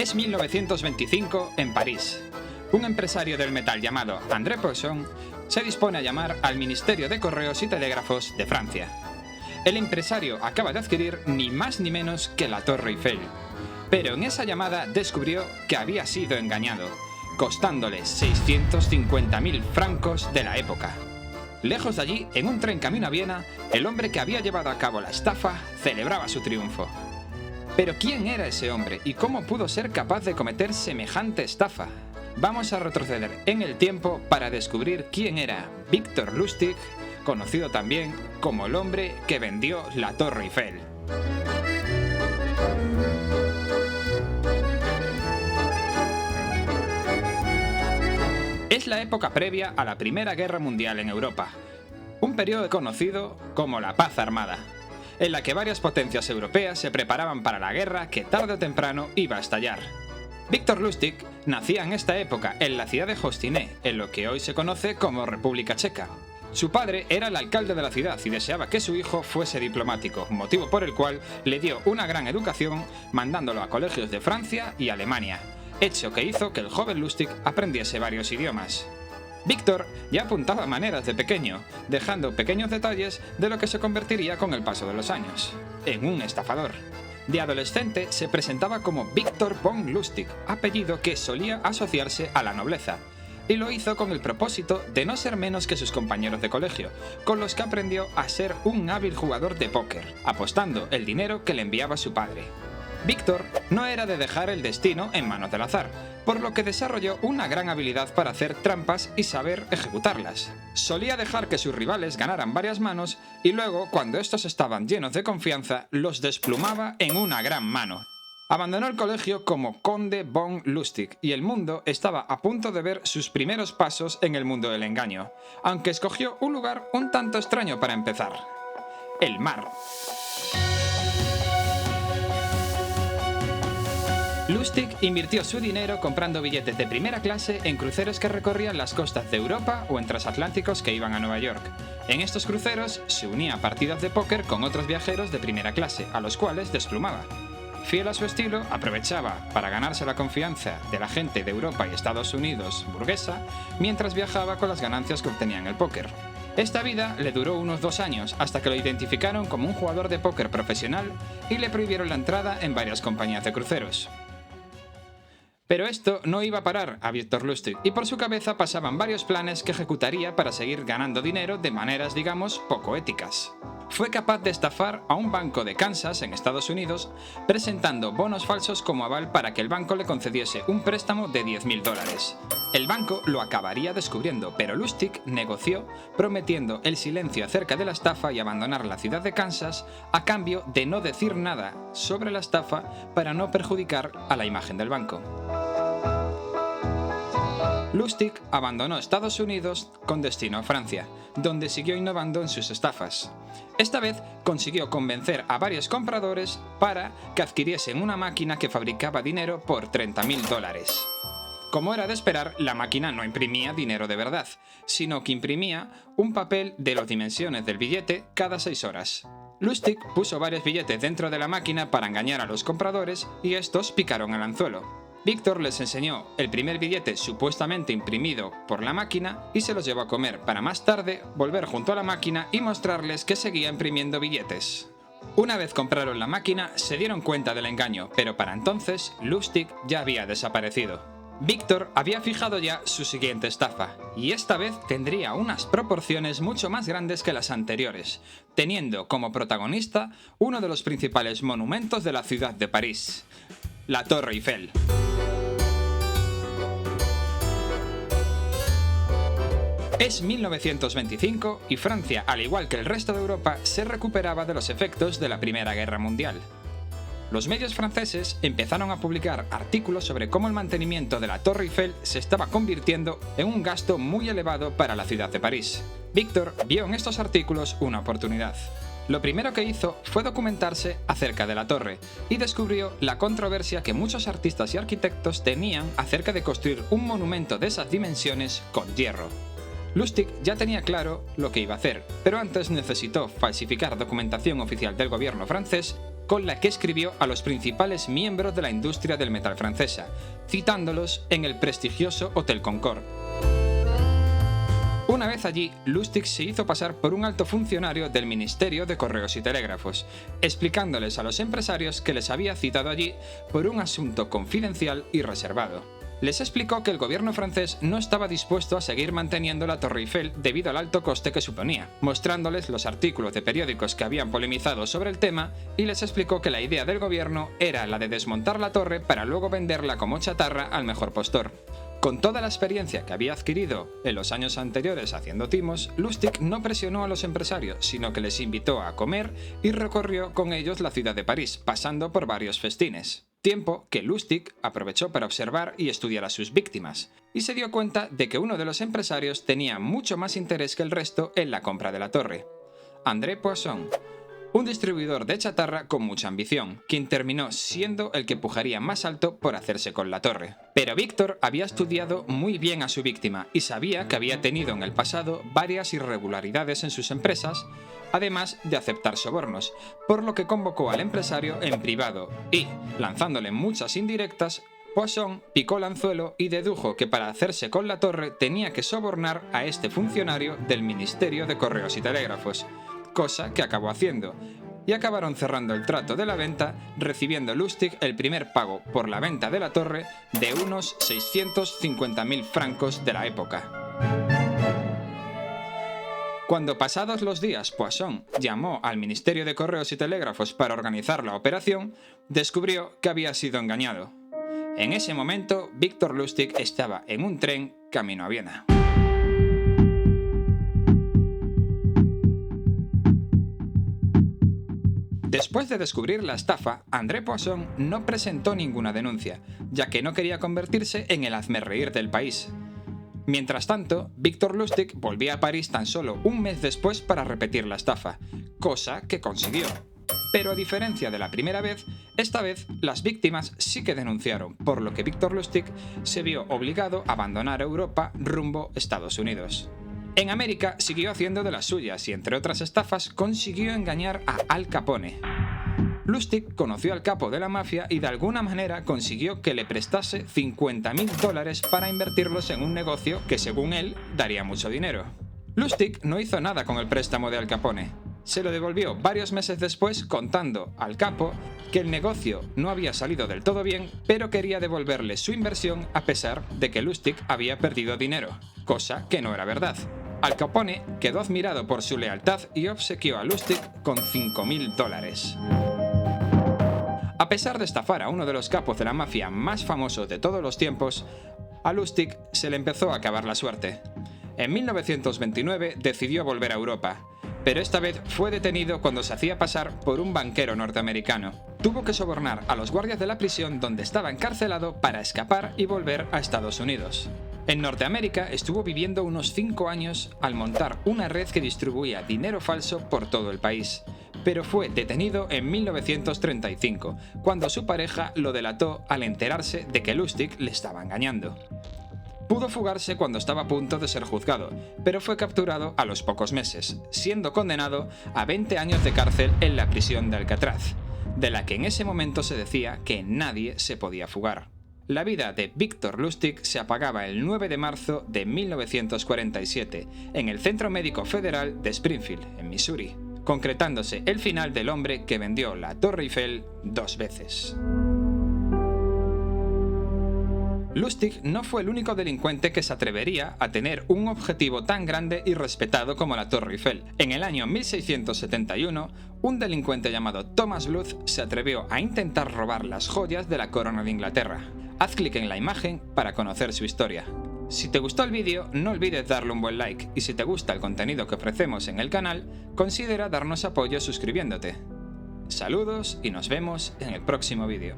Es 1925 en París. Un empresario del metal llamado André Poisson se dispone a llamar al Ministerio de Correos y Telégrafos de Francia. El empresario acaba de adquirir ni más ni menos que la Torre Eiffel, pero en esa llamada descubrió que había sido engañado, costándole 650.000 francos de la época. Lejos de allí, en un tren camino a Viena, el hombre que había llevado a cabo la estafa celebraba su triunfo. Pero ¿quién era ese hombre y cómo pudo ser capaz de cometer semejante estafa? Vamos a retroceder en el tiempo para descubrir quién era Victor Lustig, conocido también como el hombre que vendió la Torre Eiffel. Es la época previa a la Primera Guerra Mundial en Europa, un periodo conocido como la Paz Armada, en la que varias potencias europeas se preparaban para la guerra que tarde o temprano iba a estallar. Victor Lustig nacía en esta época en la ciudad de Hostinec, en lo que hoy se conoce como República Checa. Su padre era el alcalde de la ciudad y deseaba que su hijo fuese diplomático, motivo por el cual le dio una gran educación mandándolo a colegios de Francia y Alemania, hecho que hizo que el joven Lustig aprendiese varios idiomas. Víctor ya apuntaba maneras de pequeño, dejando pequeños detalles de lo que se convertiría con el paso de los años, en un estafador. De adolescente se presentaba como Victor von Lustig, apellido que solía asociarse a la nobleza, y lo hizo con el propósito de no ser menos que sus compañeros de colegio, con los que aprendió a ser un hábil jugador de póker, apostando el dinero que le enviaba su padre. Víctor no era de dejar el destino en manos del azar, por lo que desarrolló una gran habilidad para hacer trampas y saber ejecutarlas. Solía dejar que sus rivales ganaran varias manos y luego, cuando estos estaban llenos de confianza, los desplumaba en una gran mano. Abandonó el colegio como conde von Lustig y el mundo estaba a punto de ver sus primeros pasos en el mundo del engaño, aunque escogió un lugar un tanto extraño para empezar: el mar. Lustig invirtió su dinero comprando billetes de primera clase en cruceros que recorrían las costas de Europa o en transatlánticos que iban a Nueva York. En estos cruceros se unía a partidas de póker con otros viajeros de primera clase, a los cuales desplumaba. Fiel a su estilo, aprovechaba para ganarse la confianza de la gente de Europa y Estados Unidos burguesa, mientras viajaba con las ganancias que obtenía en el póker. Esta vida le duró unos 2 años, hasta que lo identificaron como un jugador de póker profesional y le prohibieron la entrada en varias compañías de cruceros. Pero esto no iba a parar a Victor Lustig, y por su cabeza pasaban varios planes que ejecutaría para seguir ganando dinero de maneras, digamos, poco éticas. Fue capaz de estafar a un banco de Kansas, en Estados Unidos, presentando bonos falsos como aval para que el banco le concediese un préstamo de $10.000. El banco lo acabaría descubriendo, pero Lustig negoció prometiendo el silencio acerca de la estafa y abandonar la ciudad de Kansas a cambio de no decir nada sobre la estafa para no perjudicar a la imagen del banco. Lustig abandonó Estados Unidos con destino a Francia, donde siguió innovando en sus estafas. Esta vez consiguió convencer a varios compradores para que adquiriesen una máquina que fabricaba dinero por $30.000. Como era de esperar, la máquina no imprimía dinero de verdad, sino que imprimía un papel de las dimensiones del billete cada 6 horas. Lustig puso varios billetes dentro de la máquina para engañar a los compradores y estos picaron el anzuelo. Víctor les enseñó el primer billete supuestamente imprimido por la máquina y se los llevó a comer para más tarde volver junto a la máquina y mostrarles que seguía imprimiendo billetes. Una vez compraron la máquina se dieron cuenta del engaño, pero para entonces Lustig ya había desaparecido. Víctor había fijado ya su siguiente estafa, y esta vez tendría unas proporciones mucho más grandes que las anteriores, teniendo como protagonista uno de los principales monumentos de la ciudad de París: la Torre Eiffel. Es 1925 y Francia, al igual que el resto de Europa, se recuperaba de los efectos de la Primera Guerra Mundial. Los medios franceses empezaron a publicar artículos sobre cómo el mantenimiento de la Torre Eiffel se estaba convirtiendo en un gasto muy elevado para la ciudad de París. Víctor vio en estos artículos una oportunidad. Lo primero que hizo fue documentarse acerca de la torre y descubrió la controversia que muchos artistas y arquitectos tenían acerca de construir un monumento de esas dimensiones con hierro. Lustig ya tenía claro lo que iba a hacer, pero antes necesitó falsificar documentación oficial del gobierno francés con la que escribió a los principales miembros de la industria del metal francesa, citándolos en el prestigioso Hotel Concorde. Una vez allí, Lustig se hizo pasar por un alto funcionario del Ministerio de Correos y Telégrafos, explicándoles a los empresarios que les había citado allí por un asunto confidencial y reservado. Les explicó que el gobierno francés no estaba dispuesto a seguir manteniendo la Torre Eiffel debido al alto coste que suponía, mostrándoles los artículos de periódicos que habían polemizado sobre el tema, y les explicó que la idea del gobierno era la de desmontar la torre para luego venderla como chatarra al mejor postor. Con toda la experiencia que había adquirido en los años anteriores haciendo timos, Lustig no presionó a los empresarios, sino que les invitó a comer y recorrió con ellos la ciudad de París, pasando por varios festines. Tiempo que Lustig aprovechó para observar y estudiar a sus víctimas, y se dio cuenta de que uno de los empresarios tenía mucho más interés que el resto en la compra de la torre: André Poisson, un distribuidor de chatarra con mucha ambición, quien terminó siendo el que pujaría más alto por hacerse con la torre. Pero Víctor había estudiado muy bien a su víctima y sabía que había tenido en el pasado varias irregularidades en sus empresas, además de aceptar sobornos, por lo que convocó al empresario en privado y, lanzándole muchas indirectas, Poisson picó el anzuelo y dedujo que para hacerse con la torre tenía que sobornar a este funcionario del Ministerio de Correos y Telégrafos, cosa que acabó haciendo, y acabaron cerrando el trato de la venta, recibiendo Lustig el primer pago por la venta de la torre de unos 650.000 francos de la época. Cuando pasados los días Poisson llamó al Ministerio de Correos y Telégrafos para organizar la operación, descubrió que había sido engañado. En ese momento, Victor Lustig estaba en un tren camino a Viena. Después de descubrir la estafa, André Poisson no presentó ninguna denuncia, ya que no quería convertirse en el hazmerreír del país. Mientras tanto, Victor Lustig volvía a París tan solo un mes después para repetir la estafa, cosa que consiguió. Pero a diferencia de la primera vez, esta vez las víctimas sí que denunciaron, por lo que Victor Lustig se vio obligado a abandonar Europa rumbo a Estados Unidos. En América siguió haciendo de las suyas y, entre otras estafas, consiguió engañar a Al Capone. Lustig conoció al capo de la mafia y de alguna manera consiguió que le prestase $50.000 para invertirlos en un negocio que, según él, daría mucho dinero. Lustig no hizo nada con el préstamo de Al Capone. Se lo devolvió varios meses después, contando al capo que el negocio no había salido del todo bien, pero quería devolverle su inversión a pesar de que Lustig había perdido dinero, cosa que no era verdad. Al Capone quedó admirado por su lealtad y obsequió a Lustig con $5.000. A pesar de estafar a uno de los capos de la mafia más famosos de todos los tiempos, a Lustig se le empezó a acabar la suerte. En 1929 decidió volver a Europa, pero esta vez fue detenido cuando se hacía pasar por un banquero norteamericano. Tuvo que sobornar a los guardias de la prisión donde estaba encarcelado para escapar y volver a Estados Unidos. En Norteamérica estuvo viviendo unos 5 años al montar una red que distribuía dinero falso por todo el país, pero fue detenido en 1935, cuando su pareja lo delató al enterarse de que Lustig le estaba engañando. Pudo fugarse cuando estaba a punto de ser juzgado, pero fue capturado a los pocos meses, siendo condenado a 20 años de cárcel en la prisión de Alcatraz, de la que en ese momento se decía que nadie se podía fugar. La vida de Victor Lustig se apagaba el 9 de marzo de 1947 en el Centro Médico Federal de Springfield, en Missouri, concretándose el final del hombre que vendió la Torre Eiffel 2 veces. Lustig no fue el único delincuente que se atrevería a tener un objetivo tan grande y respetado como la Torre Eiffel. En el año 1671, un delincuente llamado Thomas Bluth se atrevió a intentar robar las joyas de la corona de Inglaterra. Haz clic en la imagen para conocer su historia. Si te gustó el vídeo, no olvides darle un buen like, y si te gusta el contenido que ofrecemos en el canal, considera darnos apoyo suscribiéndote. Saludos y nos vemos en el próximo vídeo.